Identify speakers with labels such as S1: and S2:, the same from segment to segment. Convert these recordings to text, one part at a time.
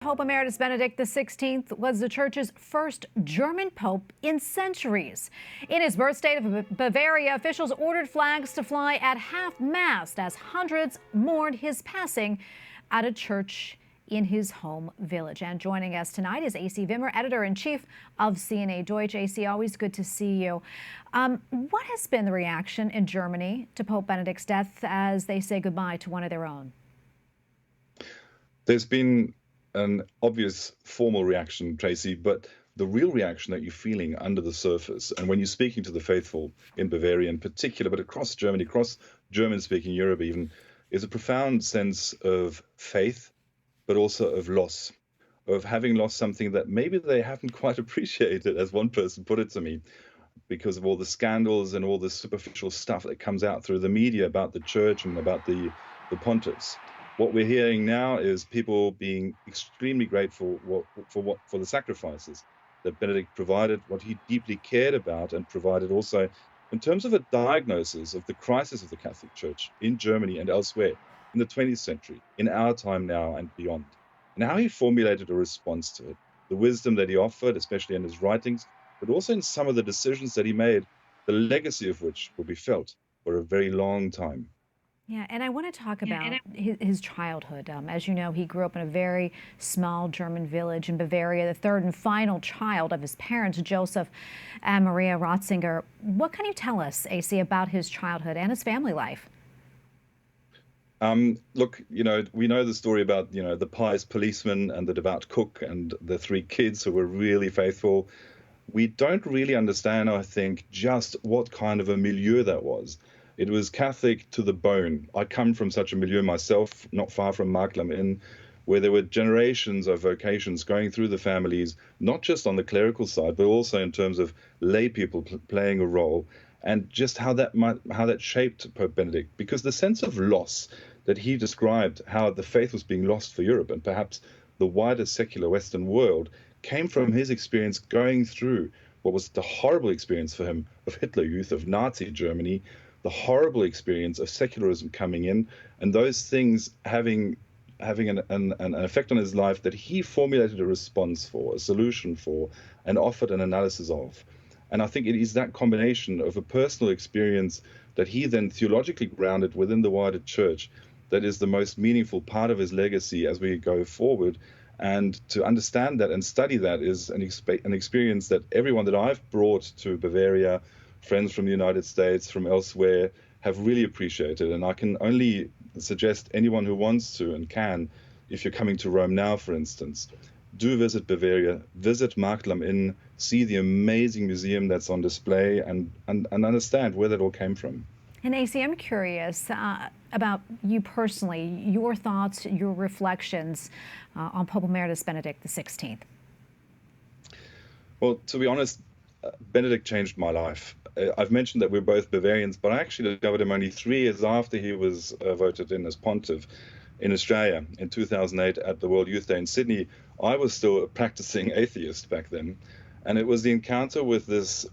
S1: Pope Emeritus Benedict XVI was the Church's first German pope in centuries. In his birth state of Bavaria, officials ordered flags to fly at half-mast as hundreds mourned his passing at a church in his home village. And joining us tonight is AC Wimmer, editor-in-chief of CNA Deutsch. AC, always good to see you. What has been the reaction in Germany to Pope Benedict's death as they say goodbye to one of their own?
S2: There's been an obvious formal reaction, Tracy, but the real reaction that you're feeling under the surface, and when you're speaking to the faithful in Bavaria in particular, but across Germany, across German-speaking Europe even, is a profound sense of faith, but also of loss, of having lost something that maybe they haven't quite appreciated, as one person put it to me, because of all the scandals and all the superficial stuff that comes out through the media about the church and about the pontiffs. What we're hearing now is people being extremely grateful for the sacrifices that Benedict provided, what he deeply cared about and provided also in terms of a diagnosis of the crisis of the Catholic Church in Germany and elsewhere in the 20th century, in our time now and beyond, and how he formulated a response to it, the wisdom that he offered, especially in his writings, but also in some of the decisions that he made, the legacy of which will be felt for a very long time.
S1: Yeah, and I want to talk about his childhood. As you know, he grew up in a very small German village in Bavaria, the third and final child of his parents, Joseph and Maria Ratzinger. What can you tell us, AC, about his childhood and his family life?
S2: Look, we know the story about, the pious policeman and the devout cook and the three kids who were really faithful. We don't really understand, I think, just what kind of a milieu that was. It was Catholic to the bone. I come from such a milieu myself, not far from Marklam, where there were generations of vocations going through the families, not just on the clerical side, but also in terms of lay people playing a role, and just how that shaped Pope Benedict. Because the sense of loss that he described, how the faith was being lost for Europe and perhaps the wider secular Western world, came from his experience going through what was the horrible experience for him of Hitler Youth, of Nazi Germany, the horrible experience of secularism coming in, and those things having an effect on his life that he formulated a response for, a solution for, and offered an analysis of. And I think it is that combination of a personal experience that he then theologically grounded within the wider church that is the most meaningful part of his legacy as we go forward. And to understand that and study that is an experience that everyone that I've brought to Bavaria, friends from the United States, from elsewhere, have really appreciated. And I can only suggest anyone who wants to and can, if you're coming to Rome now, for instance, do visit Bavaria, visit Marklam, see the amazing museum that's on display, and understand where that all came from.
S1: And AC, I'm curious about you personally, your thoughts, your reflections on Pope Emeritus Benedict XVI.
S2: Well, to be honest, Benedict changed my life. I've mentioned that we're both Bavarians, but I actually discovered him only 3 years after he was voted in as pontiff in Australia in 2008 at the World Youth Day in Sydney. I was still a practicing atheist back then. And it was the encounter with this,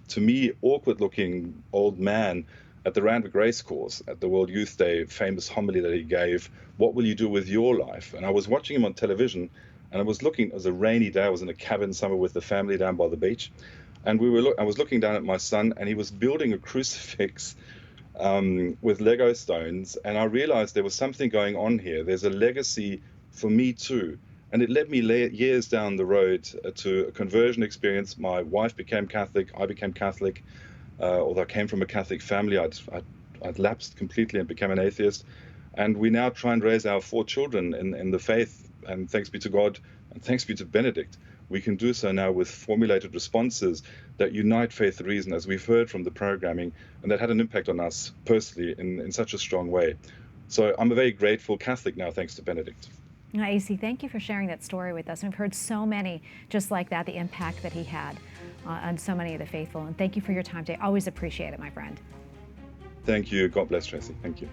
S2: to me, awkward-looking old man at the Randwick Racecourse at the World Youth Day, famous homily that he gave, "What will you do with your life?" And I was watching him on television, and I was looking, it was a rainy day, I was in a cabin somewhere with the family down by the beach. And I was looking down at my son, and he was building a crucifix with Lego stones. And I realized there was something going on here. There's a legacy for me too. And it led me years down the road to a conversion experience. My wife became Catholic. I became Catholic. Although I came from a Catholic family, I'd lapsed completely and became an atheist. And we now try and raise our 4 children in the faith. And thanks be to God, and thanks be to Benedict, we can do so now with formulated responses that unite faith and reason, as we've heard from the programming, and that had an impact on us personally in such a strong way. So I'm a very grateful Catholic now, thanks to Benedict.
S1: AC, thank you for sharing that story with us. We've heard so many just like that, the impact that he had on so many of the faithful. And thank you for your time today. Always appreciate it, my friend.
S2: Thank you. God bless, Tracy. Thank you.